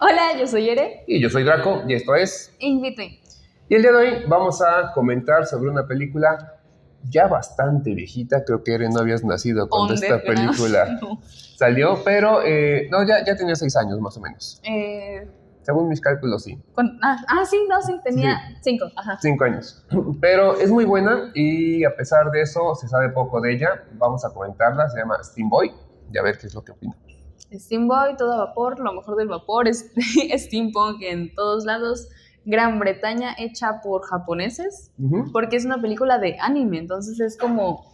Hola, yo soy Ere. Y yo soy Draco, y esto es... Invite. Y el día de hoy vamos a comentar sobre una película ya bastante viejita. Creo que Eren no habías nacido cuando esta película No. salió, pero no, ya tenía 6 años más o menos. Según mis cálculos, sí. Sí, tenía 5. Ajá. 5 años. Pero es muy buena y a pesar de eso se sabe poco de ella. Vamos a comentarla, se llama Steam Boy y a ver qué es lo que opina. Steam Boy, todo vapor, lo mejor del vapor, es steampunk en todos lados. Gran Bretaña, hecha por japoneses, porque es una película de anime, entonces es como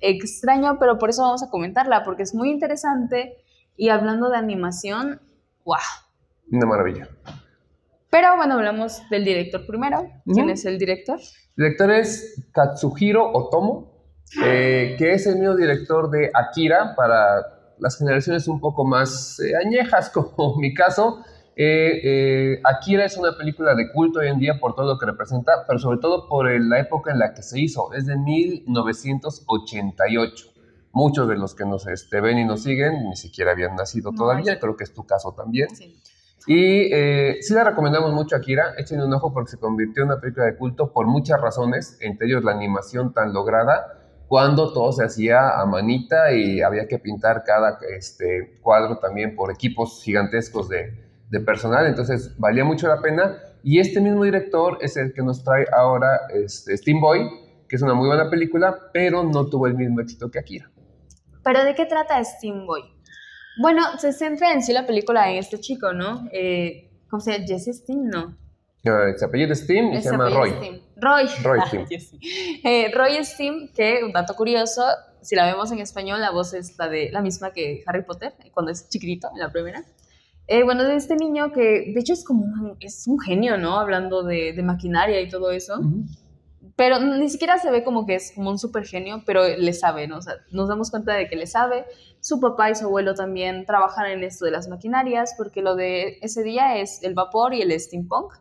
extraño, pero por eso vamos a comentarla, porque es muy interesante. Y hablando de animación, ¡guau! Una maravilla. Pero bueno, hablamos del director primero. ¿Quién es el director? El director es Katsuhiro Otomo, que es el mismo director de Akira, para las generaciones un poco más añejas, como mi caso. Akira es una película de culto hoy en día por todo lo que representa, pero sobre todo por la época en la que se hizo. Es de 1988. Muchos de los que nos ven y nos siguen ni siquiera habían nacido todavía, creo que es tu caso también. Sí. Y sí la recomendamos mucho a Akira, échenle un ojo porque se convirtió en una película de culto por muchas razones, entre ellos la animación tan lograda, cuando todo se hacía a manita y había que pintar cada cuadro también por equipos gigantescos de personal, entonces valía mucho la pena. Y este mismo director es el que nos trae ahora Steam Boy, que es una muy buena película, pero no tuvo el mismo éxito que Akira. ¿Pero de qué trata Steam Boy? Bueno, se centra en sí la película en este chico, ¿no? ¿Cómo se llama? Jesse Steam, ¿no? Se apellida Steam y se llama Roy. Roy Steam. Roy Steam, que un dato curioso, si la vemos en español, la voz es la misma que Harry Potter, cuando es chiquitito, en la primera. Bueno, de este niño que, de hecho, es un genio, ¿no? Hablando de maquinaria y todo eso. Pero ni siquiera se ve como que es como un super genio, pero le sabe, ¿no? O sea, nos damos cuenta de que le sabe. Su papá y su abuelo también trabajan en esto de las maquinarias, porque lo de ese día es el vapor y el steampunk.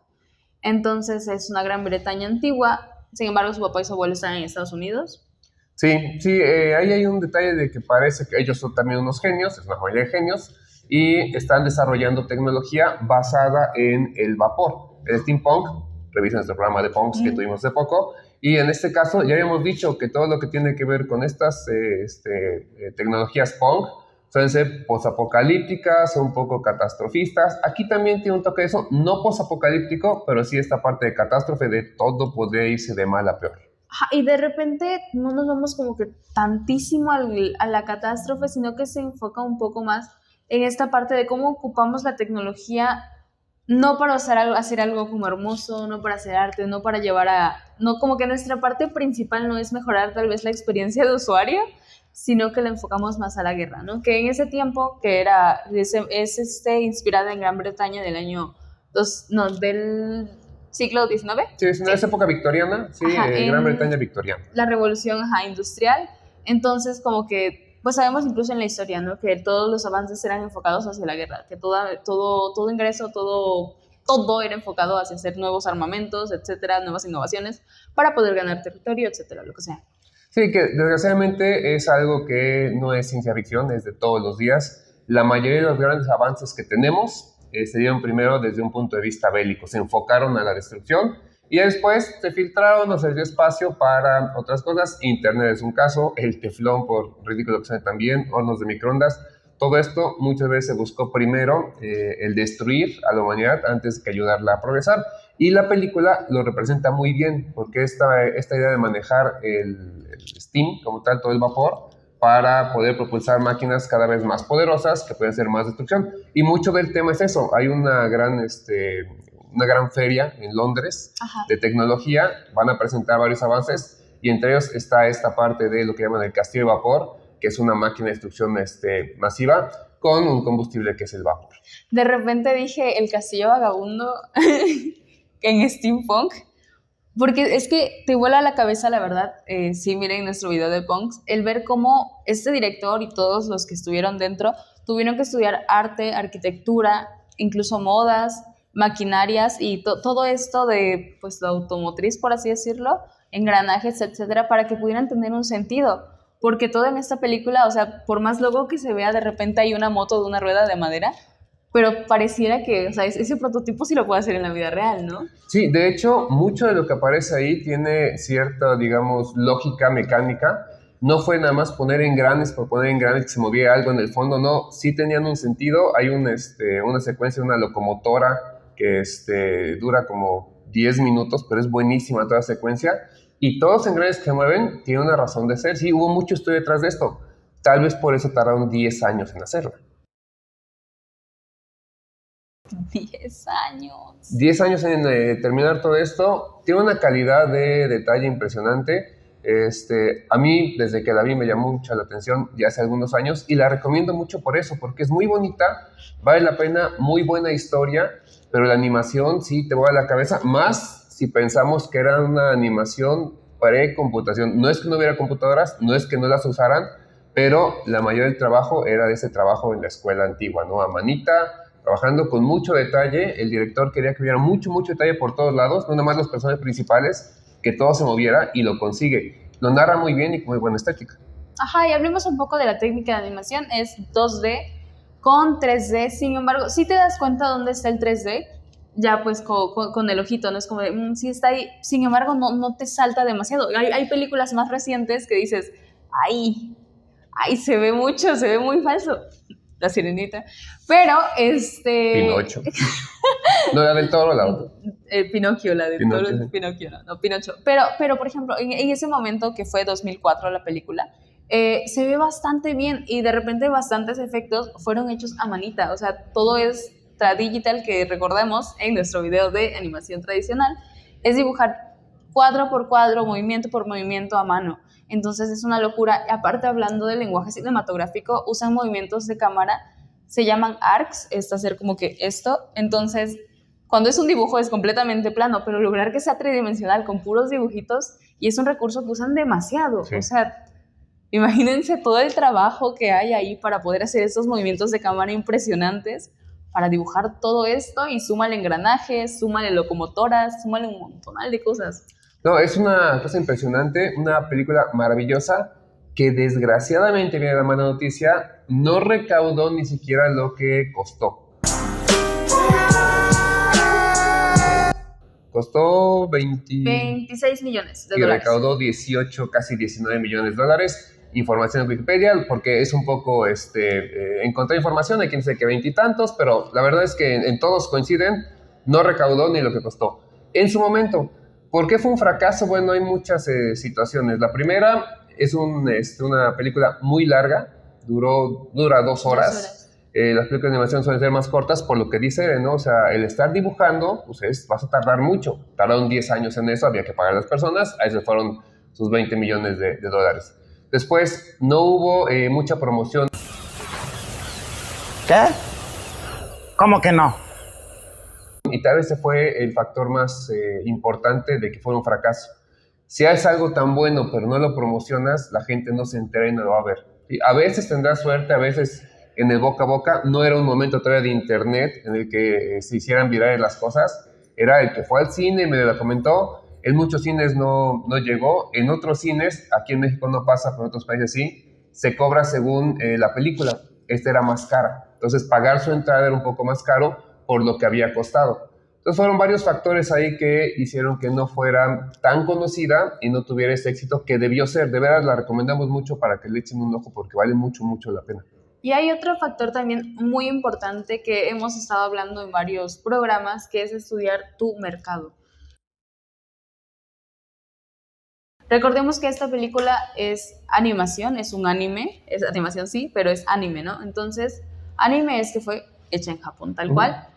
Entonces es una Gran Bretaña antigua. Sin embargo, su papá y su abuelo están en Estados Unidos. Sí, ahí hay un detalle de que parece que ellos son también unos genios, es una familia de genios, y están desarrollando tecnología basada en el vapor, el steampunk. Revisen nuestro programa de punks que tuvimos hace poco. Y en este caso ya habíamos dicho que todo lo que tiene que ver con estas tecnologías punk suelen ser posapocalípticas, un poco catastrofistas. Aquí también tiene un toque de eso, no posapocalíptico, pero sí esta parte de catástrofe, de todo podría irse de mal a peor. Y de repente no nos vamos como que tantísimo a la catástrofe, sino que se enfoca un poco más en esta parte de cómo ocupamos la tecnología, no para hacer algo como hermoso, no para hacer arte, no para llevar no, como que nuestra parte principal no es mejorar tal vez la experiencia de usuario, sino que la enfocamos más a la guerra, ¿no? Que en ese tiempo, que es inspirada en Gran Bretaña del año del siglo XIX. Sí, es una época victoriana, sí, Gran Bretaña victoriana. La revolución industrial, entonces como que pues sabemos incluso en la historia, ¿no? Que todos los avances eran enfocados hacia la guerra, que todo ingreso, todo era enfocado hacia hacer nuevos armamentos, etcétera, nuevas innovaciones para poder ganar territorio, etcétera, lo que sea. Sí, que desgraciadamente es algo que no es ciencia ficción, es de todos los días. La mayoría de los grandes avances que tenemos se dieron primero desde un punto de vista bélico, se enfocaron a la destrucción y después se filtraron o se dio espacio para otras cosas. Internet es un caso, el teflón, por ridículo que sea también, hornos de microondas. Todo esto muchas veces se buscó primero el destruir a la humanidad antes que ayudarla a progresar. Y la película lo representa muy bien, porque esta idea de manejar el steam, como tal, todo el vapor, para poder propulsar máquinas cada vez más poderosas que pueden hacer más destrucción. Y mucho del tema es eso. Hay una gran feria en Londres de tecnología, van a presentar varios avances y entre ellos está esta parte de lo que llaman el castillo de vapor, que es una máquina de destrucción masiva con un combustible que es el vapor. De repente dije el castillo vagabundo en steampunk, porque es que te vuela la cabeza, la verdad. Sí, miren nuestro video de punks, el ver cómo este director y todos los que estuvieron dentro tuvieron que estudiar arte, arquitectura, incluso modas, maquinarias y todo esto de pues la automotriz, por así decirlo, engranajes, etcétera, para que pudieran tener un sentido, porque todo en esta película, o sea, por más loco que se vea, de repente hay una moto de una rueda de madera, pero pareciera que, o sea, ese prototipo sí lo puede hacer en la vida real, ¿no? Sí, de hecho, mucho de lo que aparece ahí tiene cierta, digamos, lógica mecánica. No fue nada más poner engranes por poner engranes que se movía algo en el fondo, no, sí tenían un sentido. Hay una secuencia, una locomotora que dura como 10 minutos, pero es buenísima toda la secuencia. Y todos los engranes que se mueven tienen una razón de ser. Sí, hubo mucho estudio detrás de esto. Tal vez por eso tardaron 10 años en hacerlo. 10 años. 10 años en terminar todo esto. Tiene una calidad de detalle impresionante. A mí, desde que la vi, me llamó mucho la atención ya hace algunos años y la recomiendo mucho por eso, porque es muy bonita, vale la pena, muy buena historia, pero la animación sí te vuela la cabeza, más si pensamos que era una animación pre-computación. No es que no hubiera computadoras, no es que no las usaran, pero la mayoría del trabajo era de ese trabajo en la escuela antigua, ¿no? A manita, trabajando con mucho detalle. El director quería que hubiera mucho detalle por todos lados, no nada más los personajes principales, que todo se moviera, y lo consigue. Lo narra muy bien y con muy buena estética. Ajá, y hablemos un poco de la técnica de animación. Es 2D con 3D, sin embargo, si te das cuenta dónde está el 3D, ya pues con el ojito, ¿no? Es como de, sí está ahí, sin embargo no te salta demasiado. Hay películas más recientes que dices, ay, se ve mucho, se ve muy falso. La Sirenita. Pero, Pinocho. No, la del Toro, la otra. Pinocchio, la del Pinocho, Toro, sí. Pinocchio, no, Pinocho. Pero, por ejemplo, en ese momento que fue 2004 la película, se ve bastante bien y de repente bastantes efectos fueron hechos a manita. O sea, todo es Tradigital, que recordemos en nuestro video de animación tradicional, es dibujar cuadro por cuadro, movimiento por movimiento a mano. Entonces es una locura. Aparte, hablando del lenguaje cinematográfico, usan movimientos de cámara, se llaman arcs, es hacer como que esto. Entonces, cuando es un dibujo es completamente plano, pero lograr que sea tridimensional con puros dibujitos, y es un recurso que usan demasiado. Sí. O sea, imagínense todo el trabajo que hay ahí para poder hacer estos movimientos de cámara impresionantes, para dibujar todo esto, y súmale engranajes, súmale locomotoras, súmale un montonal de cosas. No, es una cosa impresionante, una película maravillosa que desgraciadamente, viene la mala noticia, no recaudó ni siquiera lo que costó. Costó 26 millones de y dólares. recaudó 18, casi 19 millones de dólares. Información en Wikipedia, porque es un poco encontrar información, hay quien dice que 20 y tantos, pero la verdad es que en todos coinciden, no recaudó ni lo que costó. En su momento, ¿por qué fue un fracaso? Bueno, hay muchas situaciones. La primera es una película muy larga, dura 2 horas. Las películas de animación suelen ser más cortas, por lo que dice, ¿no? O sea, el estar dibujando, pues vas a tardar mucho. Tardaron 10 años en eso, había que pagar a las personas, ahí se fueron sus 20 millones de dólares. Después, no hubo mucha promoción. ¿Qué? ¿Cómo que no? Y tal vez ese fue el factor más importante de que fuera un fracaso. Si haces algo tan bueno, pero no lo promocionas, la gente no se entera y no lo va a ver. ¿Sí? A veces tendrás suerte, a veces en el boca a boca. No era un momento todavía de internet en el que se hicieran virales las cosas. Era el que fue al cine y medio la comentó. En muchos cines no llegó. En otros cines, aquí en México no pasa, pero en otros países sí, se cobra según la película. Esta era más cara. Entonces, pagar su entrada era un poco más caro por lo que había costado. Entonces, fueron varios factores ahí que hicieron que no fuera tan conocida y no tuviera ese éxito que debió ser. De veras, la recomendamos mucho para que le echen un ojo porque vale mucho la pena. Y hay otro factor también muy importante que hemos estado hablando en varios programas, que es estudiar tu mercado. Recordemos que esta película es animación, es un anime, es animación sí, pero es anime, ¿no? Entonces, anime es que fue hecha en Japón, tal cual.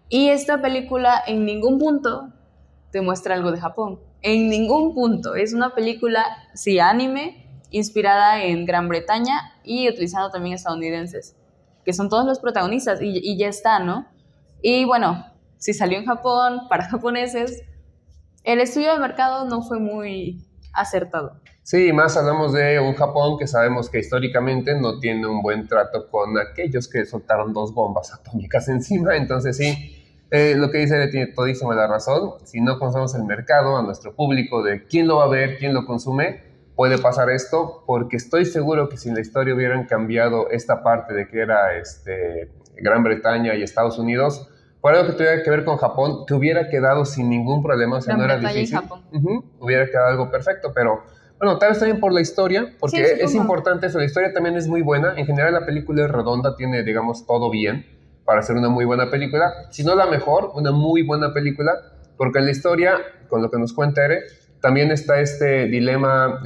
Y esta película en ningún punto te muestra algo de Japón. En ningún punto. Es una película, sí, anime, inspirada en Gran Bretaña y utilizando también estadounidenses, que son todos los protagonistas, y ya está, ¿no? Y bueno, si salió en Japón, para japoneses, el estudio de mercado no fue muy acertado. Sí, más hablamos de un Japón que sabemos que históricamente no tiene un buen trato con aquellos que soltaron 2 bombas atómicas encima. Entonces sí, lo que dice tiene todísima la razón. Si no conocemos el mercado, a nuestro público, de quién lo va a ver, quién lo consume, puede pasar esto, porque estoy seguro que si en la historia hubieran cambiado esta parte de que era Gran Bretaña y Estados Unidos, por algo que tuviera que ver con Japón, te hubiera quedado sin ningún problema, o sea, Gran no era Bretaña y difícil. Japón. Hubiera quedado algo perfecto, pero bueno, tal vez también por la historia, porque Sí, es supongo. importante eso, la historia también es muy buena, en general la película es redonda, tiene, digamos, todo bien para hacer una muy buena película, si no la mejor, una muy buena película, porque en la historia, con lo que nos cuenta Ere, también está este dilema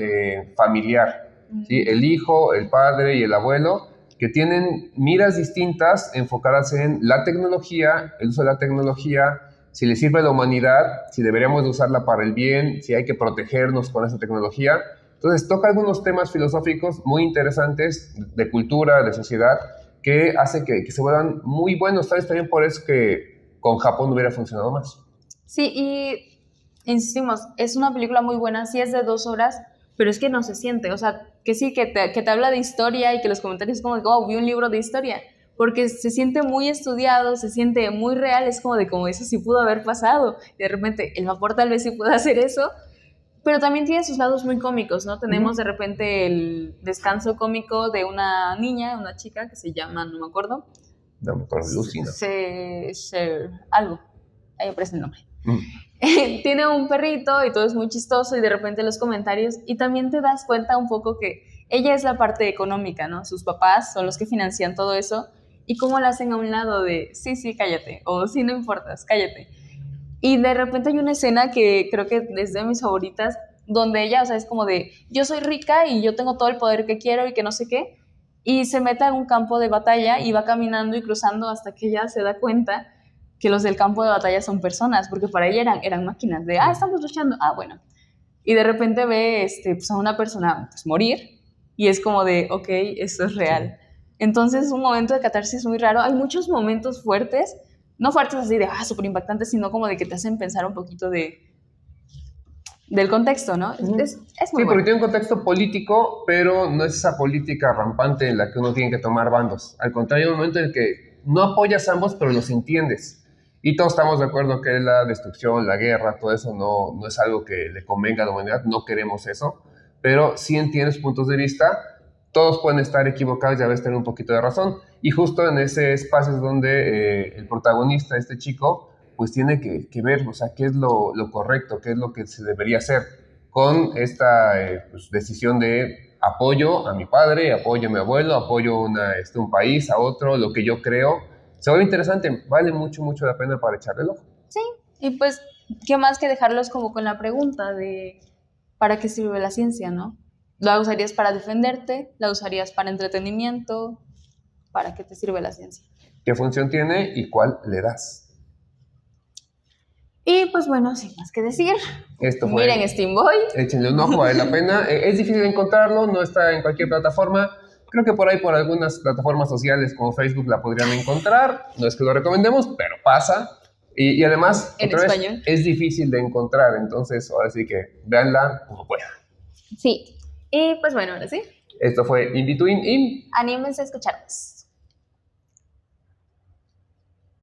familiar, ¿sí? El hijo, el padre y el abuelo, que tienen miras distintas enfocadas en la tecnología, el uso de la tecnología, si le sirve a la humanidad, si deberíamos de usarla para el bien, si hay que protegernos con esa tecnología. Entonces toca algunos temas filosóficos muy interesantes de cultura, de sociedad, que hace que se vuelvan muy buenos. Tal vez también por eso que con Japón hubiera funcionado más. Sí, y insistimos, es una película muy buena, sí es de 2 horas, pero es que no se siente, o sea, que sí, que te habla de historia y que los comentarios es como de, oh, vi un libro de historia, porque se siente muy estudiado, se siente muy real, es como de, como eso sí pudo haber pasado, y de repente el vapor tal vez sí puede hacer eso, pero también tiene sus lados muy cómicos, ¿no? Tenemos de repente el descanso cómico de una niña, una chica que se llama, no me acuerdo, No me acuerdo, Lucina. algo, ahí aparece el nombre. Tiene un perrito y todo es muy chistoso y de repente los comentarios y también te das cuenta un poco que ella es la parte económica, ¿no? Sus papás son los que financian todo eso y cómo la hacen a un lado de sí, sí, cállate o sí, no importas, cállate. Y de repente hay una escena que creo que es de mis favoritas donde ella, o sea, es como de yo soy rica y yo tengo todo el poder que quiero y que no sé qué y se mete en un campo de batalla y va caminando y cruzando hasta que ella se da cuenta que los del campo de batalla son personas, porque para ella eran máquinas de, estamos luchando, bueno. Y de repente ve pues, a una persona pues, morir y es como de, ok, esto es real. Entonces es un momento de catarsis muy raro. Hay muchos momentos fuertes, no fuertes así de, súper impactantes, sino como de que te hacen pensar un poquito del contexto, ¿no? Es muy Sí, bueno. porque tiene un contexto político, pero no es esa política rampante en la que uno tiene que tomar bandos. Al contrario, hay un momento en el que no apoyas a ambos, pero los entiendes. Y todos estamos de acuerdo que la destrucción, la guerra, todo eso no es algo que le convenga a la humanidad, no queremos eso, pero sí entiendes puntos de vista, todos pueden estar equivocados y a veces tener un poquito de razón. Y justo en ese espacio es donde el protagonista, este chico, pues tiene que ver, o sea, qué es lo correcto, qué es lo que se debería hacer con esta pues, decisión de apoyo a mi padre, apoyo a mi abuelo, apoyo a un país, a otro, lo que yo creo. Se vuelve interesante, vale mucho, mucho la pena para echarle el ojo. Sí, y pues, ¿qué más que dejarlos como con la pregunta de ¿para qué sirve la ciencia, no? ¿La usarías para defenderte? ¿La usarías para entretenimiento? ¿Para qué te sirve la ciencia? ¿Qué función tiene y cuál le das? Y pues bueno, sin más que decir, Esto fue, miren Steam Boy. Échenle un ojo, vale la pena. Es difícil encontrarlo, no está en cualquier plataforma. Creo que por ahí, por algunas plataformas sociales como Facebook la podrían encontrar. No es que lo recomendemos, pero pasa. Y además, En otra vez, español. es difícil de encontrar. Entonces, ahora sí que véanla como puedan. Sí. Y pues bueno, ahora sí. Esto fue In Between y Anímense a escucharnos.